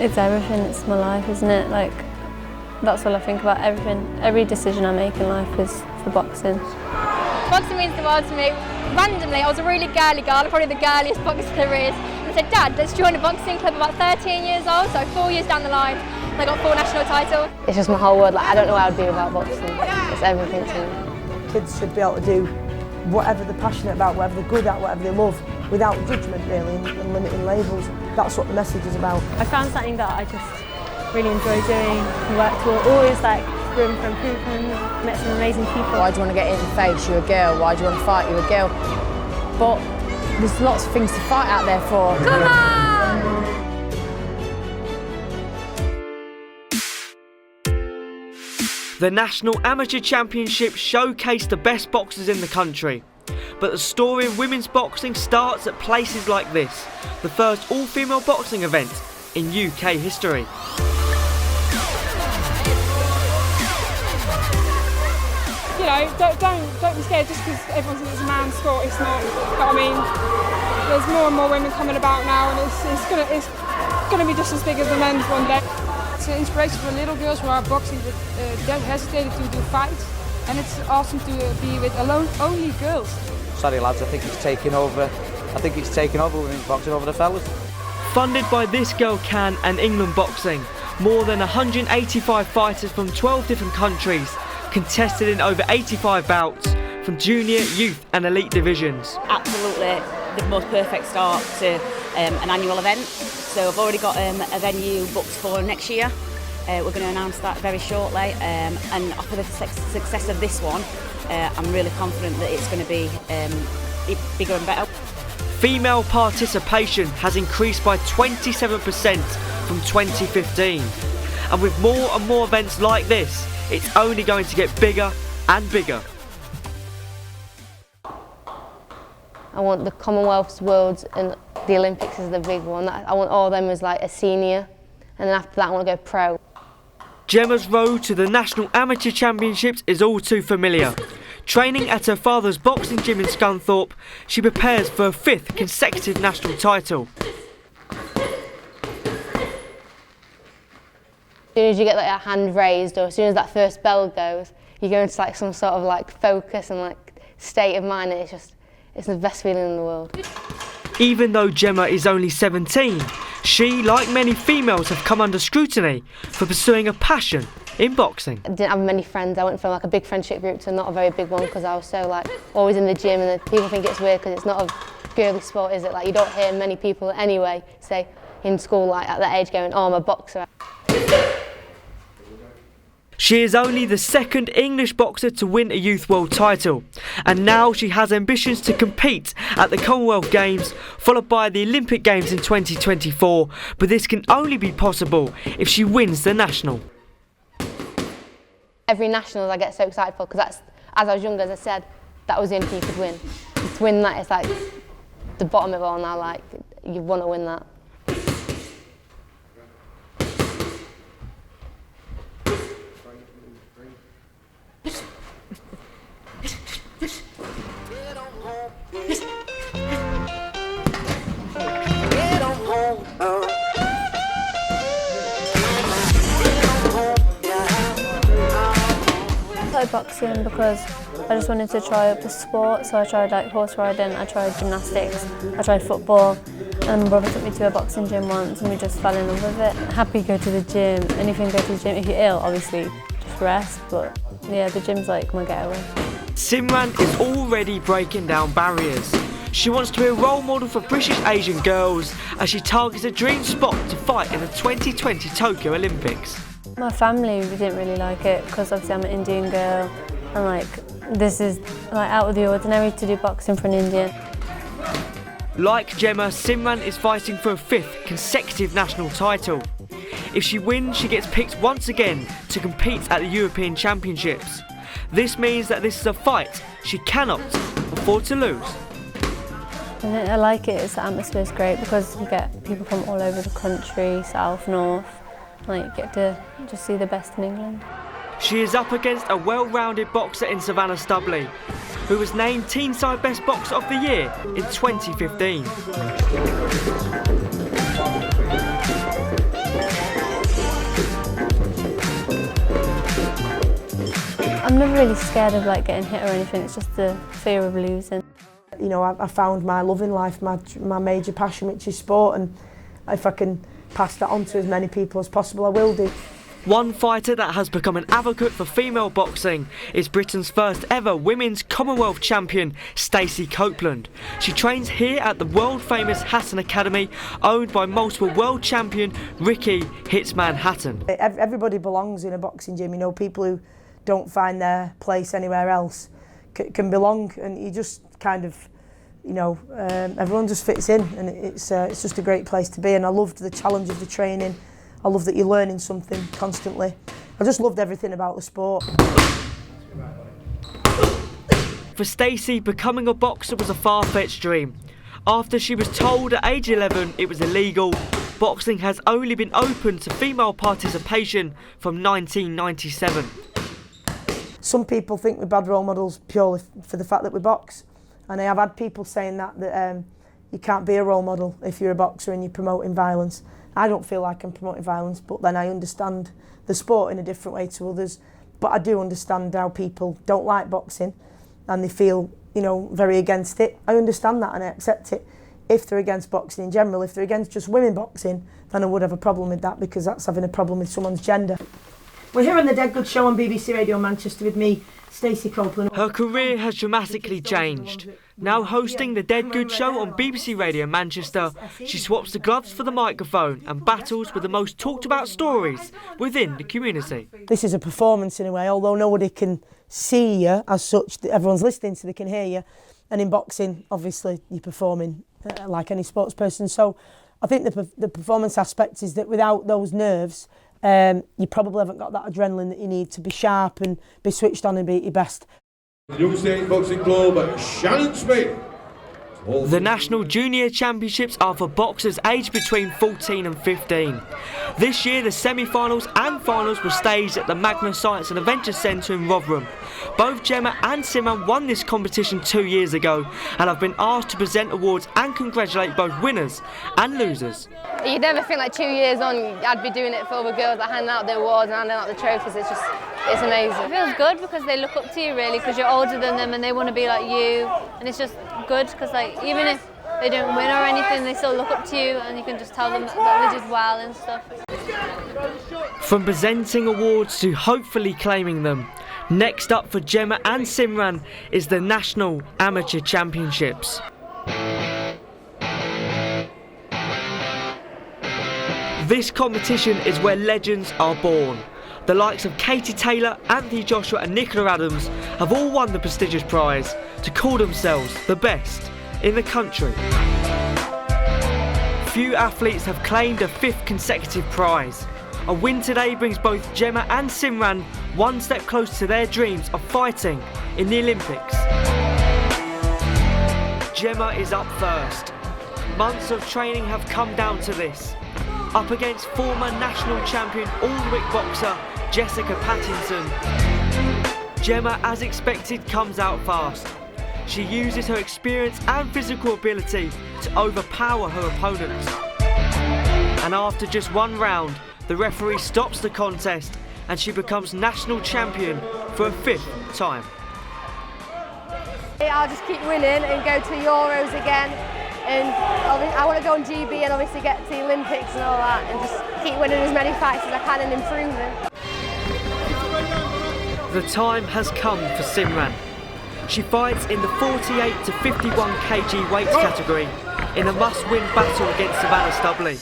It's everything, it's my life, isn't it? Like, that's all I think about, everything. Every decision I make in life is for boxing. Boxing means the world to me. Randomly, I was a really girly girl, probably the girliest boxer there is. I said, Dad, let's join a boxing club about 13 years old, so 4 years down the line, I got 4 national titles. It's just my whole world, like, I don't know what I'd do without boxing. It's everything to me. Kids should be able to do whatever they're passionate about, whatever they're good at, whatever they love, without judgment really, and limiting labels. That's what the message is about. I found something that I just really enjoy doing, worked for, always like room for improvement, met some amazing people. Why do you want to get hit in the face? You're a girl. Why do you want to fight? You're a girl. But there's lots of things to fight out there for. Come on! The National Amateur Championship showcased the best boxers in the country. But the story of women's boxing starts at places like this, the first all-female boxing event in UK history. You know, don't be scared just because everyone thinks it's a man's sport. It's not. But I mean, there's more and more women coming about now, and it's gonna be just as big as the men's one day. It's an inspiration for little girls who are boxing but don't hesitate to do fights, and it's awesome to be with only girls. Sorry lads, I think it's taken over women's boxing over the fellas. Funded by This Girl Can and England Boxing, more than 185 fighters from 12 different countries contested in over 85 bouts from junior, youth and elite divisions. Absolutely the most perfect start to an annual event. So I've already got a venue booked for next year. We're going to announce that very shortly, and after the success of this one, I'm really confident that it's going to be bigger and better. Female participation has increased by 27% from 2015. And with more and more events like this, it's only going to get bigger and bigger. I want the Commonwealths, Worlds and the Olympics as the big one. I want all of them as like a senior, and then after that I want to go pro. Gemma's road to the National Amateur Championships is all too familiar. Training at her father's boxing gym in Scunthorpe, she prepares for her 5th consecutive national title. As soon as you get like a hand raised, or as soon as that first bell goes, you go into like some sort of like focus and like state of mind, and it's the best feeling in the world. Even though Gemma is only 17, she, like many females, have come under scrutiny for pursuing a passion in boxing. I didn't have many friends. I went from like a big friendship group to not a very big one because I was so like always in the gym, and people think it's weird because it's not a girly sport, is it? Like you don't hear many people anyway say in school like at that age going, oh, I'm a boxer. She is only the 2nd English boxer to win a youth world title, and now she has ambitions to compete at the Commonwealth Games, followed by the Olympic Games in 2024, but this can only be possible if she wins the national. Every nationals I get so excited for, because that's, as I was younger, as I said, that was the only thing you could win. To win that, it's like the bottom of it all now, like you want to win that. I started boxing because I just wanted to try up the sport, so I tried like horse riding, I tried gymnastics, I tried football, and my brother took me to a boxing gym once and we just fell in love with it. Happy to go to the gym, anything go to the gym. If you're ill, obviously just rest, but yeah, the gym's like my getaway. Simran is already breaking down barriers. She wants to be a role model for British Asian girls as she targets a dream spot to fight in the 2020 Tokyo Olympics. My family didn't really like it because obviously I'm an Indian girl and like this is like out of the ordinary to do boxing for an Indian. Like Gemma, Simran is fighting for a 5th consecutive national title. If she wins, she gets picked once again to compete at the European Championships. This means that this is a fight she cannot afford to lose. I like it, the atmosphere's great because you get people from all over the country, south, north, like you get to just see the best in England. She is up against a well-rounded boxer in Savannah Stubley, who was named Teesside Best Boxer of the Year in 2015. I'm never really scared of like getting hit or anything, it's just the fear of losing. You know, I found my love in life, my major passion, which is sport, and if I can pass that on to as many people as possible, I will do. One fighter that has become an advocate for female boxing is Britain's first ever women's Commonwealth champion, Stacey Copeland. She trains here at the world famous Hatton Academy, owned by multiple world champion Ricky Hitman Hatton. Everybody belongs in a boxing gym, you know, people who don't find their place anywhere else can belong, and you just kind of, you know, everyone just fits in, and it's just a great place to be, and I loved the challenge of the training. I love that you're learning something constantly. I just loved everything about the sport. For Stacey, becoming a boxer was a far-fetched dream. After she was told at age 11 it was illegal, boxing has only been open to female participation from 1997. Some people think we're bad role models purely for the fact that we box. And I have had people saying that you can't be a role model if you're a boxer and you're promoting violence. I don't feel like I'm promoting violence, but then I understand the sport in a different way to others. But I do understand how people don't like boxing and they feel, you know, very against it. I understand that and I accept it. If they're against boxing in general, if they're against just women boxing, then I would have a problem with that, because that's having a problem with someone's gender. We're here on the Dead Good Show on BBC Radio Manchester with me, Stacey Copeland. Her career has dramatically changed. Now hosting the Dead Good Show on BBC Radio Manchester, she swaps the gloves for the microphone and battles with the most talked about stories within the community. This is a performance in a way, although nobody can see you as such, everyone's listening so they can hear you. And in boxing, obviously, you're performing like any sports person. So I think the performance aspect is that without those nerves, you probably haven't got that adrenaline that you need to be sharp and be switched on and be at your best. Young State Boxing Club, Shannon Smith. The National Junior Championships are for boxers aged between 14 and 15. This year the semi-finals and finals were staged at the Magna Science and Adventure Centre in Rotherham. Both Gemma and Simran won this competition 2 years ago and have been asked to present awards and congratulate both winners and losers. You'd never think like 2 years on I'd be doing it for other girls, like handing out the awards and handing out the trophies. It's amazing. It feels good because they look up to you really, because you're older than them and they want to be like you, and it's just good because like even if they don't win or anything, they still look up to you and you can just tell them that they did well and stuff. From presenting awards to hopefully claiming them, next up for Gemma and Simran is the National Amateur Championships. This competition is where legends are born. The likes of Katie Taylor, Anthony Joshua and Nicola Adams have all won the prestigious prize to call themselves the best in the country. Few athletes have claimed a 5th consecutive prize. A win today brings both Gemma and Simran one step closer to their dreams of fighting in the Olympics. Gemma is up first. Months of training have come down to this. Up against former national champion Aldwick boxer Jessica Pattinson. Gemma, as expected, comes out fast. She uses her experience and physical ability to overpower her opponents. And after just one round, the referee stops the contest and she becomes national champion for a 5th time. I'll just keep winning and go to Euros again. And I want to go on GB and obviously get to the Olympics and all that, and just keep winning as many fights as I can and improving. The time has come for Simran. She fights in the 48 to 51 kg weight category in a must-win battle against Savannah Stubley.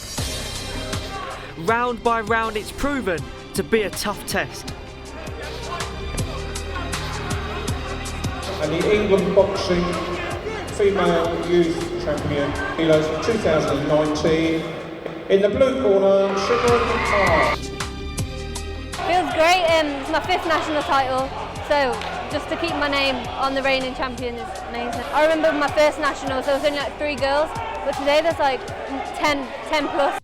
Round by round, it's proven to be a tough test. And the England Boxing Female Youth Champion, kilos of 2019. In the blue corner, Simran Kaur. Feels great, it's my 5th national title, so just to keep my name on the reigning champion is amazing. I remember my first national, so it was only like 3 girls, but today there's like 10 plus.